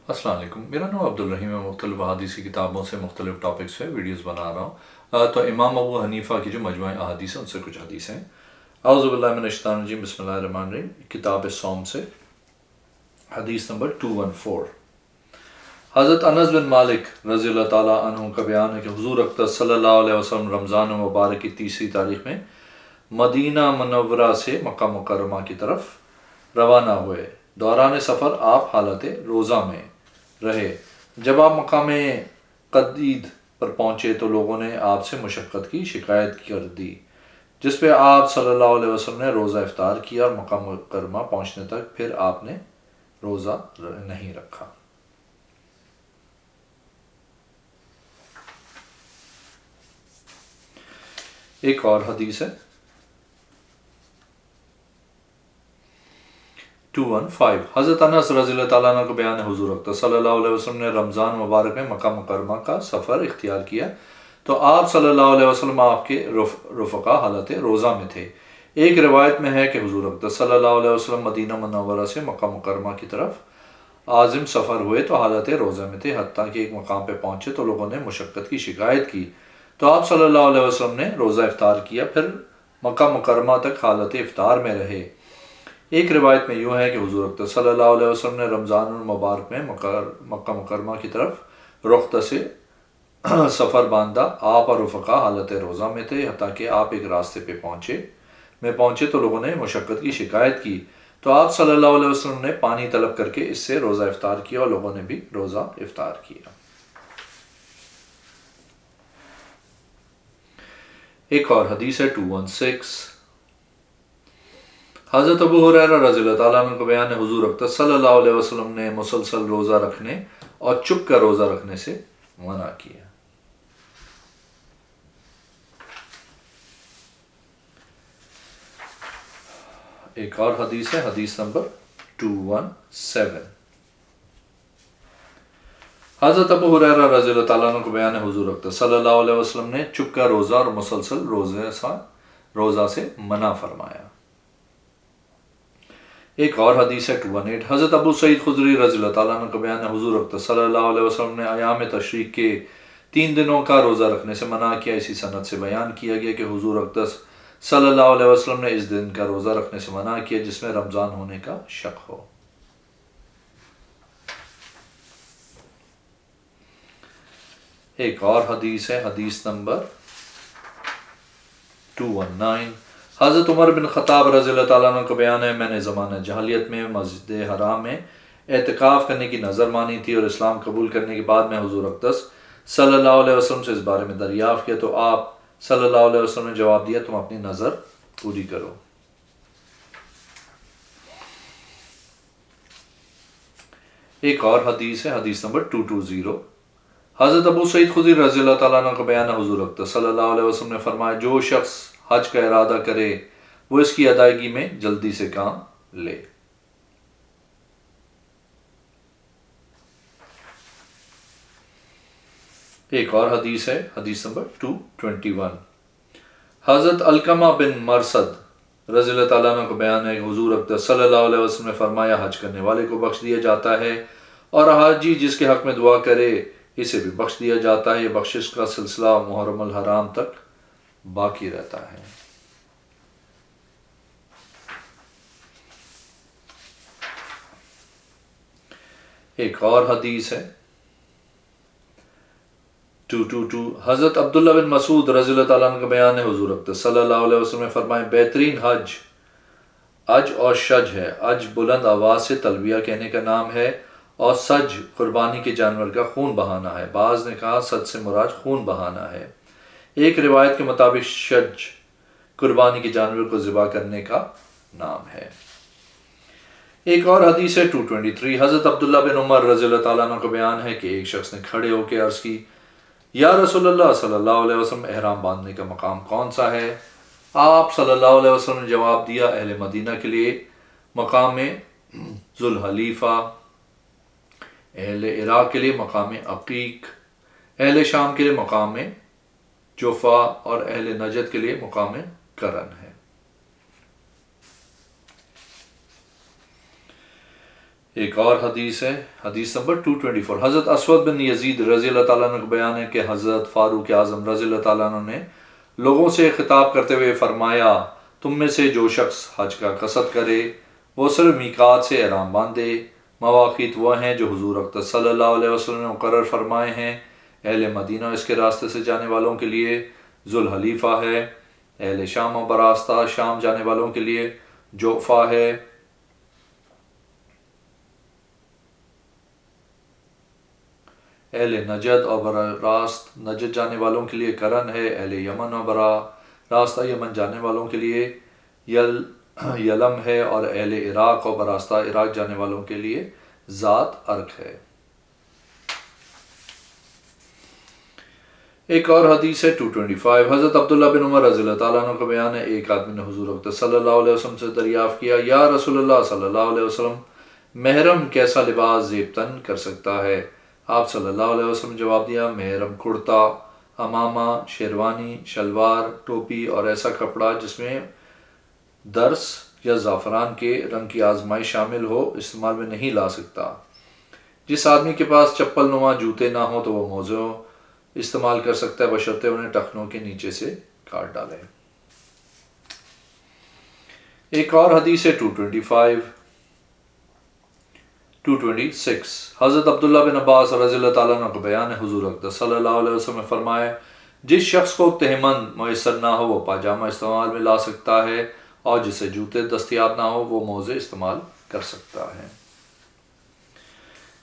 السلام علیکم، میرا نام عبدالرحیم ہے۔ مختلف احادیثی کتابوں سے مختلف ٹاپکس پہ ویڈیوز بنا رہا ہوں۔ تو امام ابو حنیفہ کی جو مجموعہ احادیث ہیں ان سے کچھ حدیث ہیں۔ اعوذ باللہ من الشیطان الرجیم، بسم اللہ الرحمن الرحیم۔ کتاب صوم سے حدیث نمبر 214۔ حضرت انس بن مالک رضی اللہ تعالیٰ عنہ کا بیان ہے کہ حضور اقدس صلی اللہ علیہ وسلم رمضان مبارک کی تیسری تاریخ میں مدینہ منورہ سے مکہ مکرمہ کی طرف روانہ ہوئے۔ دوران سفر آپ حالت روزہ میں رہے۔ جب آپ مقام قدید پر پہنچے تو لوگوں نے آپ سے مشقت کی شکایت کر دی، جس پہ آپ صلی اللہ علیہ وسلم نے روزہ افطار کیا اور مکہ مکرمہ پہنچنے تک پھر آپ نے روزہ نہیں رکھا۔ ایک اور حدیث ہے 215۔ حضرت انس رضی اللہ تعالیٰ عنہ کو بیان ہے حضور اقدس صلی اللہ علیہ وسلم نے رمضان مبارک میں مکہ مکرمہ کا سفر اختیار کیا تو آپ صلی اللہ علیہ وسلم آپ کے رفقا حالت روزہ میں تھے۔ ایک روایت میں ہے کہ حضور اقدس صلی اللہ علیہ وسلم مدینہ منورہ سے مکہ مکرمہ کی طرف عازم سفر ہوئے تو حالت روزہ میں تھے، حتیٰ کہ ایک مقام پہ پہنچے تو لوگوں نے مشقت کی شکایت کی تو آپ صلی اللہ علیہ وسلم نے روزہ افطار کیا، پھر مکہ مکرمہ تک حالت افطار میں رہے۔ ایک روایت میں یوں ہے کہ حضور اقدس صلی اللہ علیہ وسلم نے رمضان المبارک میں مکہ مکرمہ کی طرف رخت سے سفر باندھا۔ آپ اور رفقا حالت روزہ میں تھے، حتیٰ کہ آپ ایک راستے پہ پہنچے تو لوگوں نے مشقت کی شکایت کی تو آپ صلی اللہ علیہ وسلم نے پانی طلب کر کے اس سے روزہ افطار کیا اور لوگوں نے بھی روزہ افطار کیا۔ ایک اور حدیث ہے 216۔ حضرت ابو ہریرہ رضی اللہ تعالیٰ عنہ کو بیان ہے حضور اقدس صلی اللہ علیہ وسلم نے مسلسل روزہ رکھنے اور چپ کر روزہ رکھنے سے منع کیا۔ ایک اور حدیث ہے حدیث نمبر 217۔ حضرت ابو ہریرہ رضی اللہ تعالیٰ عنہ کو بیان ہے حضور اقدس صلی اللہ علیہ وسلم نے چپ کر روزہ اور مسلسل روزہ سے منع فرمایا۔ ایک اور حدیث ہے 218۔ حضرت ابو سعید خدری رضی اللہ تعالیٰ عنہ کا بیان ہے حضور اقدس صلی اللہ علیہ وسلم نے ایام تشریق کے 3 دنوں کا روزہ رکھنے سے منع کیا۔ اسی سند سے بیان کیا گیا کہ حضور اقدس صلی اللہ علیہ وسلم نے اس دن کا روزہ رکھنے سے منع کیا جس میں رمضان ہونے کا شک ہو۔ ایک اور حدیث ہے حدیث نمبر 219۔ حضرت عمر بن خطاب رضی اللہ تعالیٰ عنہ کو بیان ہے میں نے زمانہ جاہلیت میں مسجد حرام میں اعتکاف کرنے کی نظر مانی تھی، اور اسلام قبول کرنے کے بعد میں حضور اقدس صلی اللہ علیہ وسلم سے اس بارے میں دریافت کیا تو آپ صلی اللہ علیہ وسلم نے جواب دیا تم اپنی نظر پوری کرو۔ ایک اور حدیث ہے حدیث نمبر 220۔ حضرت ابو سعید خدری رضی اللہ تعالیٰ عنہ کا بیان ہے حضور اقدس صلی اللہ علیہ وسلم نے فرمایا جو شخص حج کا ارادہ کرے وہ اس کی ادائیگی میں جلدی سے کام لے۔ ایک اور حدیث ہے حدیث نمبر 221۔ حضرت علقمہ بن مرثد رضی اللہ تعالیٰ عنہ کو بیان ہے کہ حضور اقدس صلی اللہ علیہ وسلم نے فرمایا حج کرنے والے کو بخش دیا جاتا ہے اور حاجی جس کے حق میں دعا کرے اسے بھی بخش دیا جاتا ہے۔ یہ بخشش کا سلسلہ محرم الحرام تک باقی رہتا ہے۔ ایک اور حدیث ہے 222۔ حضرت عبداللہ بن مسعود رضی اللہ تعالیٰ عنہ کا بیان ہے حضور اقدس صلی اللہ علیہ وسلم نے فرمایا بہترین حج اج اور شج ہے۔ اج بلند آواز سے تلبیہ کہنے کا نام ہے اور سج قربانی کے جانور کا خون بہانا ہے۔ بعض نے کہا سج سے مراد خون بہانا ہے۔ ایک روایت کے مطابق شج قربانی کے جانور کو ذبح کرنے کا نام ہے۔ ایک اور حدیث ہے 223۔ حضرت عبداللہ بن عمر رضی اللہ تعالیٰ عنہ کو بیان ہے کہ ایک شخص نے کھڑے ہو کے عرض کی یا رسول اللہ صلی اللہ علیہ وسلم احرام باندھنے کا مقام کون سا ہے؟ آپ صلی اللہ علیہ وسلم نے جواب دیا اہل مدینہ کے لیے مقام ذوالحلیفہ، اہل عراق کے لیے مقام عقیق، اہل شام کے لیے مقام جوفا اور اہل نجد کے لیے مقام کرن ہے۔ ایک اور حدیث ہے، حدیث نمبر 224۔ حضرت اسود بن یزید رضی اللہ تعالیٰ عنہ کا بیان ہے کہ حضرت فاروق اعظم رضی اللہ تعالیٰ عنہ نے لوگوں سے خطاب کرتے ہوئے فرمایا، تم میں سے جو شخص حج کا قصد کرے وہ صرف میقات سے احرام باندھے۔ مواقیت وہ ہیں جو حضور اقدس صلی اللہ علیہ وسلم نے مقرر فرمائے ہیں۔ اہل مدینہ اس کے راستے سے جانے والوں کے لیے ذوالحلیفہ ہے، اہل شام و براستہ شام جانے والوں کے لیے جوفہ ہے، اہل نجد اور براہ راست نجد جانے والوں کے لیے کرن ہے، اہل یمن اور براہ راستہ یمن جانے والوں کے لیے یلم ہے، اور اہل عراق اور براہ راستہ عراق جانے والوں کے لیے ذات ارک ہے۔ ایک اور حدیث ہے 225۔ حضرت عبداللہ بن عمر رضی اللہ تعالیٰ عنہ کا بیان ہے، ایک آدمی نے حضور اقدس صلی اللہ علیہ وسلم سے دریافت کیا، یا رسول اللہ صلی اللہ علیہ وسلم، محرم کیسا لباس زیب تن کر سکتا ہے؟ آپ صلی اللہ علیہ وسلم نے جواب دیا، محرم کرتا، امامہ، شیروانی، شلوار، ٹوپی اور ایسا کپڑا جس میں درس یا زعفران کے رنگ کی آزمائش شامل ہو استعمال میں نہیں لا سکتا۔ جس آدمی کے پاس چپل نما جوتے نہ ہوں تو وہ موزوں استعمال کر سکتا ہے، بشرطے انہیں ٹخنوں کے نیچے سے کاٹ ڈالے۔ ایک اور حدیث ہے 226۔ حضرت عبداللہ بن عباس رضی اللہ تعالیٰ عنہ کا بیان ہے، حضور اقدس صلی اللہ علیہ وسلم نے فرمایا، جس شخص کو تہمند میسر نہ ہو وہ پاجامہ استعمال میں لا سکتا ہے، اور جسے جوتے دستیاب نہ ہو وہ موزے استعمال کر سکتا ہے۔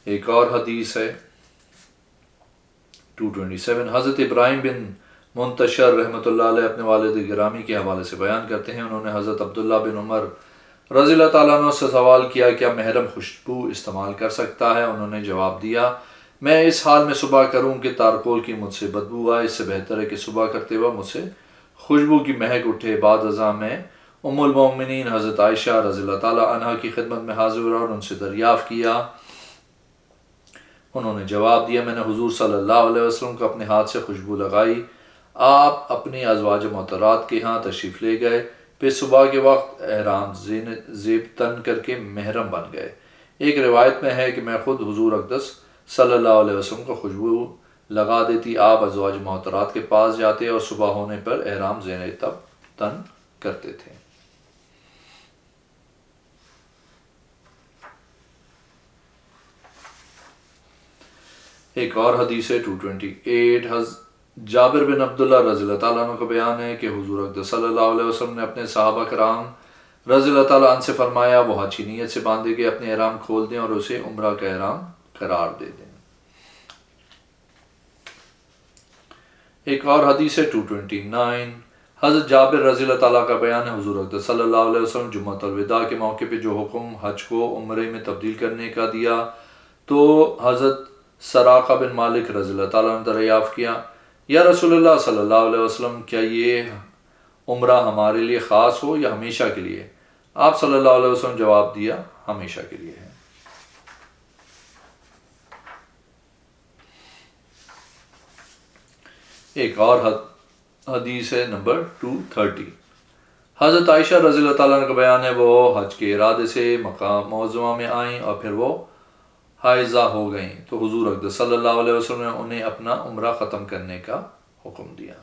ایک اور حدیث ہے 227۔ حضرت ابراہیم بن منتشر رحمۃ اللہ علیہ اپنے والد گرامی کے حوالے سے بیان کرتے ہیں، انہوں نے حضرت عبداللہ بن عمر رضی اللہ تعالیٰ عنہ سے سوال کیا، کیا محرم خوشبو استعمال کر سکتا ہے؟ انہوں نے جواب دیا، میں اس حال میں صبح کروں کہ تارکول کی مجھ سے بدبو آئے، اس سے بہتر ہے کہ صبح کرتے وقت مجھ سے خوشبو کی مہک اٹھے۔ بعد ازاں میں ام المومنین حضرت عائشہ رضی اللہ تعالیٰ عنہ کی خدمت میں حاضر ہوا اور ان سے دریافت کیا۔ انہوں نے جواب دیا، میں نے حضور صلی اللہ علیہ وسلم کو اپنے ہاتھ سے خوشبو لگائی، آپ اپنی ازواج مطہرات کے ہاں تشریف لے گئے، پھر صبح کے وقت احرام زیب تن کر کے محرم بن گئے۔ ایک روایت میں ہے کہ میں خود حضور اقدس صلی اللہ علیہ وسلم کو خوشبو لگا دیتی، آپ ازواج محترات کے پاس جاتے اور صبح ہونے پر احرام زیب تن کرتے تھے۔ ایک اور حدیث ہے 228۔ جابر بن عبداللہ رضی اللہ تعالیٰ عنہ کا بیان ہے کہ حضور اقدس صلی اللہ علیہ وسلم نے اپنے صحابہ کرام رضی اللہ تعالیٰ عنہ سے فرمایا، وہ حج کی نیت سے باندھے کے اپنے احرام کھول دیں اور اسے عمرہ کا احرام قرار دے دیں۔ ایک اور حدیث ہے 229۔ حضرت جابر رضی اللہ تعالیٰ کا بیان ہے، حضور اقدس صلی اللہ علیہ وسلم جمعۃ الوداع کے موقع پہ جو حکم حج کو عمرے میں تبدیل کرنے کا دیا تو حضرت سراقہ بن مالک رضی اللہ تعالیٰ نے دریافت کیا، یا رسول اللہ صلی اللہ علیہ وسلم، کیا یہ عمرہ ہمارے لیے خاص ہو یا ہمیشہ کے لیے؟ آپ صلی اللہ علیہ وسلم جواب دیا، ہمیشہ کے لیے ہے۔ ایک اور حدیث ہے نمبر 230۔ حضرت عائشہ رضی اللہ تعالیٰ عنہ کا بیان ہے، وہ حج کے ارادے سے مکہ معظمہ میں آئیں اور پھر وہ حائضہ ہو گئیں تو حضور اقدس صلی اللہ علیہ وسلم نے انہیں اپنا عمرہ ختم کرنے کا حکم دیا۔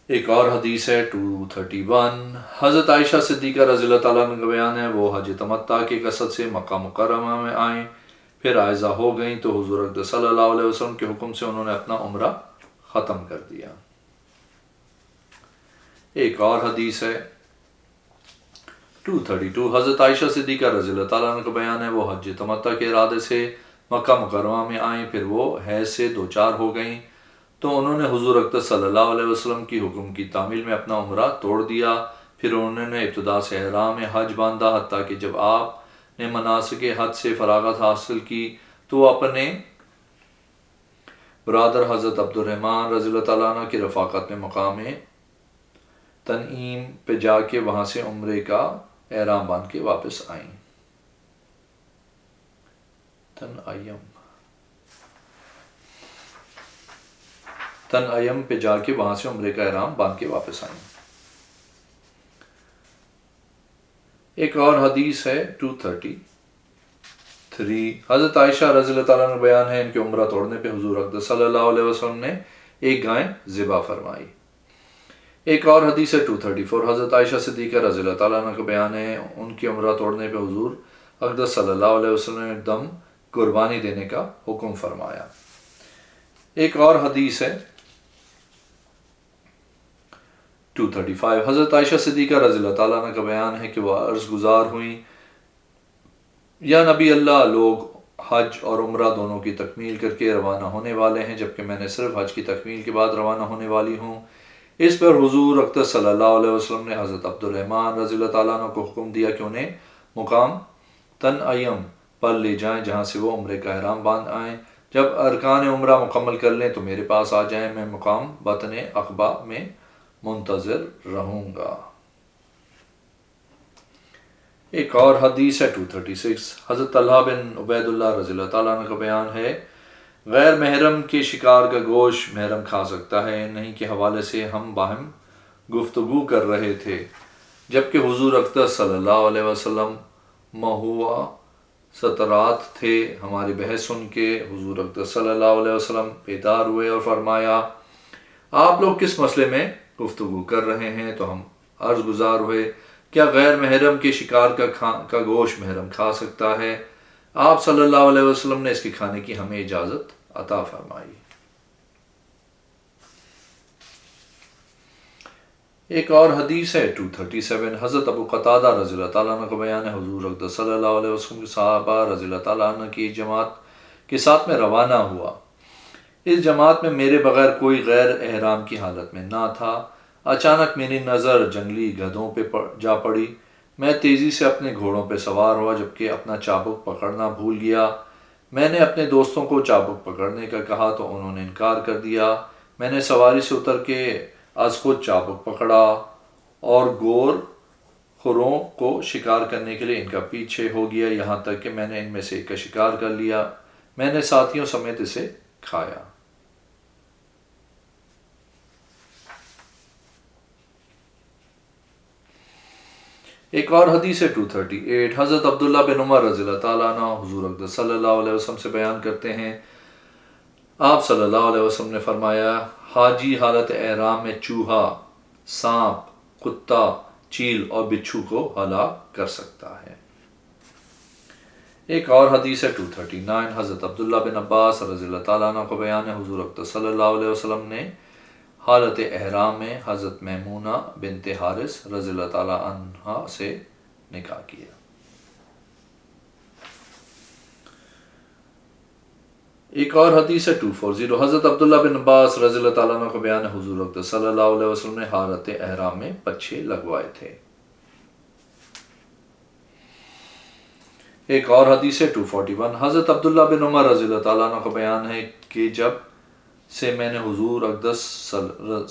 ایک اور حدیث ہے 231۔ حضرت عائشہ صدیقہ رضی اللہ تعالیٰ عنہ کا بیان ہے، وہ حج تمتع کے قصد سے مکہ مکرمہ میں آئیں، پھر حائضہ ہو گئیں تو حضور اقدس صلی اللہ علیہ وسلم کے حکم سے انہوں نے اپنا عمرہ ختم کر دیا۔ ایک اور حدیث ہے 232۔ حضرت عائشہ صدیقہ رضی اللہ تعالیٰ عنہ کا بیان ہے، وہ حج تمتع کے ارادے سے مکہ مکرمہ میں آئیں، پھر وہ حیض سے دوچار ہو گئیں تو انہوں نے حضور اقدس صلی اللہ علیہ وسلم کی حکم کی تعمیل میں اپنا عمرہ توڑ دیا۔ پھر انہوں نے ابتدا سے احرام حج باندھا، حتیٰ کہ جب آپ نے مناسک حج سے فراغت حاصل کی تو وہ اپنے برادر حضرت عبد الرحمن رضی اللہ تعالیٰ عنہ کی رفاقت میں مقام تنعیم پہ جا کے وہاں سے عمرے کا احرام باندھ کے واپس آئیں۔ تنعیم پہ جا کے وہاں سے عمرے کا احرام باندھ کے واپس آئیں۔ ایک اور حدیث ہے 233، حضرت عائشہ رضی اللہ تعالیٰ عنہ بیان ہے ان کے عمرہ توڑنے پہ حضور اقدس صلی اللہ علیہ وسلم نے ایک گائے ذبح فرمائی۔ ایک اور حدیث ہے 234، حضرت عائشہ صدیقہ رضی اللہ تعالیٰ عنہ کا بیان ہے ان کی عمرہ توڑنے پہ حضور اقدس صلی اللہ علیہ وسلم نے دم قربانی دینے کا حکم فرمایا۔ ایک اور حدیث ہے 235، حضرت عائشہ صدیقہ رضی اللہ تعالیٰ عنہ کا بیان ہے کہ وہ عرض گزار ہوئیں، یا نبی اللہ، لوگ حج اور عمرہ دونوں کی تکمیل کر کے روانہ ہونے والے ہیں، جبکہ میں نے صرف حج کی تکمیل کے بعد روانہ ہونے والی ہوں۔ اس پر حضور اقدس صلی اللہ علیہ وسلم نے حضرت عبد الرحمن رضی اللہ تعالیٰ عنہ کو حکم دیا کہ انہیں مقام تنعیم پر لے جائیں جہاں سے وہ عمرے کا احرام باندھ آئیں۔ جب ارکان عمرہ مکمل کر لیں تو میرے پاس آ جائیں، میں مقام بطن عقبہ میں منتظر رہوں گا۔ ایک اور حدیث ہے 236، حضرت طلحہ بن عبید اللہ رضی اللہ تعالیٰ عنہ کا بیان ہے، غیر محرم کے شکار کا گوشت محرم کھا سکتا ہے، نہیں کے حوالے سے ہم باہم گفتگو کر رہے تھے، جبکہ حضور اقدس صلی اللہ علیہ وسلم مہوا سترات تھے۔ ہماری بحث سن کے حضور اقدس صلی اللہ علیہ وسلم بیدار ہوئے اور فرمایا، آپ لوگ کس مسئلے میں گفتگو کر رہے ہیں؟ تو ہم عرض گزار ہوئے، کیا غیر محرم کے شکار کا گوشت محرم کھا سکتا ہے؟ آپ صلی اللہ علیہ وسلم نے اس کے کھانے کی ہمیں اجازت عطا فرمائی۔ ایک اور حدیث ہے 237، حضرت ابو قتادہ رضی اللہ تعالیٰ عنہ کا بیان ہے، حضور اقدس صلی اللہ علیہ وسلم کے صحابہ رضی اللہ تعالیٰ عنہ کی جماعت کے ساتھ میں روانہ ہوا۔ اس جماعت میں میرے بغیر کوئی غیر احرام کی حالت میں نہ تھا۔ اچانک میری نظر جنگلی گدھوں پہ جا پڑی۔ میں تیزی سے اپنے گھوڑوں پہ سوار ہوا، جبکہ اپنا چابک پکڑنا بھول گیا۔ میں نے اپنے دوستوں کو چابک پکڑنے کا کہا تو انہوں نے انکار کر دیا۔ میں نے سواری سے اتر کے از خود چابک پکڑا اور گور خروں کو شکار کرنے کے لیے ان کا پیچھے ہو گیا، یہاں تک کہ میں نے ان میں سے ایک کا شکار کر لیا۔ میں نے ساتھیوں سمیت اسے کھایا۔ ایک اور حدیث ہے 238، حضرت عبداللہ بن عمر رضی اللہ تعالیٰ عنہ حضور اقدس صلی اللہ علیہ وسلم سے بیان کرتے ہیں، آپ صلی اللہ علیہ وسلم نے فرمایا، حاجی حالت احرام میں چوہا، سانپ، کتا، چیل اور بچھو کو ہلاک کر سکتا ہے۔ ایک اور حدیث ہے 239، حضرت عبداللہ بن عباس رضی اللہ تعالیٰ عنہ کو بیان ہے، حضور اقدس صلی اللہ علیہ وسلم نے حالت احرام میں حضرت میمونہ بنت حارث رضی اللہ تعالیٰ عنہ سے نکاح کیا۔ ایک اور حدیث ہے 240، حضرت عبداللہ بن عباس رضی اللہ تعالیٰ عنہ کو بیان ہے، حضور اقدس صلی اللہ علیہ وسلم نے حالت احرام میں پچھے لگوائے تھے۔ ایک اور حدیث ہے 241، حضرت عبداللہ بن عمر رضی اللہ تعالیٰ عنہ کو بیان ہے کہ جب سے میں نے حضور اقدس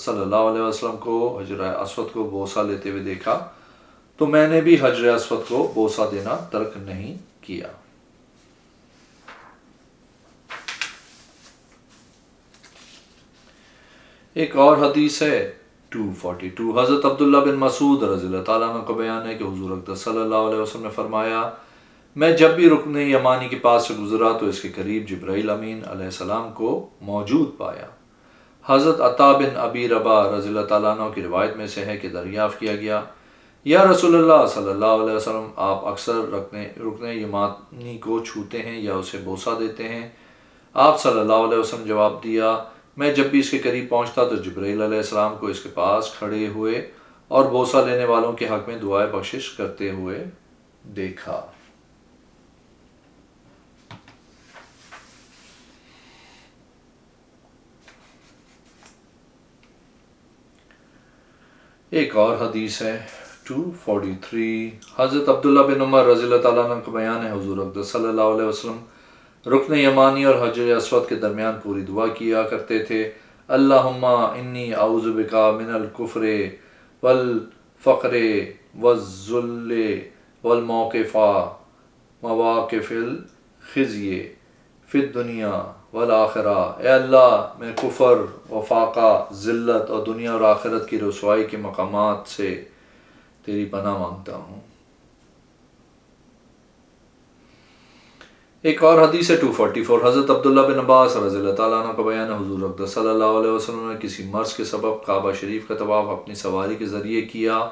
صلی اللہ علیہ وسلم کو حجر اسود کو بوسہ لیتے ہوئے دیکھا تو میں نے بھی حجر اسود کو بوسہ دینا ترک نہیں کیا۔ ایک اور حدیث ہے 242، حضرت عبداللہ بن مسعود رضی اللہ تعالیٰ عنہ کو بیان ہے کہ حضور اقدس صلی اللہ علیہ وسلم نے فرمایا، میں جب بھی رکن یمانی کے پاس سے گزرا تو اس کے قریب جبرائیل امین علیہ السلام کو موجود پایا۔ حضرت عطا بن ابی رباح رضی اللہ تعالیٰ عنہ کی روایت میں سے ہے کہ دریافت کیا گیا، یا رسول اللہ صلی اللہ علیہ وسلم، آپ اکثر رکن یمانی کو چھوتے ہیں یا اسے بوسہ دیتے ہیں؟ آپ صلی اللہ علیہ وسلم جواب دیا، میں جب بھی اس کے قریب پہنچتا تو جبرائیل علیہ السلام کو اس کے پاس کھڑے ہوئے اور بوسہ لینے والوں کے حق میں دعائے بخشش کرتے ہوئے دیکھا۔ ایک اور حدیث ہے 243، حضرت عبداللہ بن عمر رضی اللہ تعالیٰ عنہ کا بیان ہے، حضور اقدس صلی اللہ علیہ وسلم رکن یمانی اور حجر اسود کے درمیان پوری دعا کیا کرتے تھے، اللہم انی اعوذ بکا من الکفر والفقر والذل مواقف الخزي فی الدنیا والآخرہ، اے اللہ میں کفر، وفاقہ، ذلت اور دنیا اور آخرت کی رسوائی کے مقامات سے تیری پناہ مانگتا ہوں۔ ایک اور حدیث ہے 244، حضرت عبداللہ بن عباس رضی اللہ تعالیٰ عنہ کا بیان ہے، حضور اقدس صلی اللہ علیہ وسلم نے کسی مرض کے سبب کعبہ شریف کا طواف اپنی سواری کے ذریعے کیا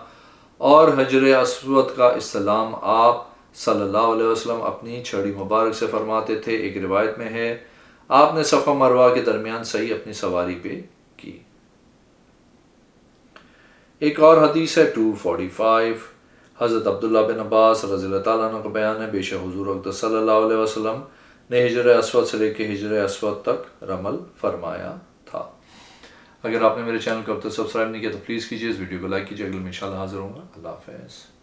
اور حجر اسود کا استلام آپ صلی اللہ علیہ وسلم اپنی چھڑی مبارک سے فرماتے تھے۔ ایک روایت میں ہے آپ نے صفا مروہ کے درمیان سعی اپنی سواری پہ کی۔ ایک اور حدیث ہے 245، حضرت عبداللہ بن عباس رضی اللہ تعالیٰ عنہ کا بیان ہے، بے شک حضور اقدس صلی اللہ علیہ وسلم نے حجر اسود سے لے کے حجر اسود تک رمل فرمایا تھا۔ اگر آپ نے میرے چینل کو اب تک سبسکرائب نہیں کیا تو پلیز کیجیے، اس ویڈیو کو لائک کیجیے۔ اگلے میں انشاءاللہ حاضر ہوں گا۔ اللہ حافظ۔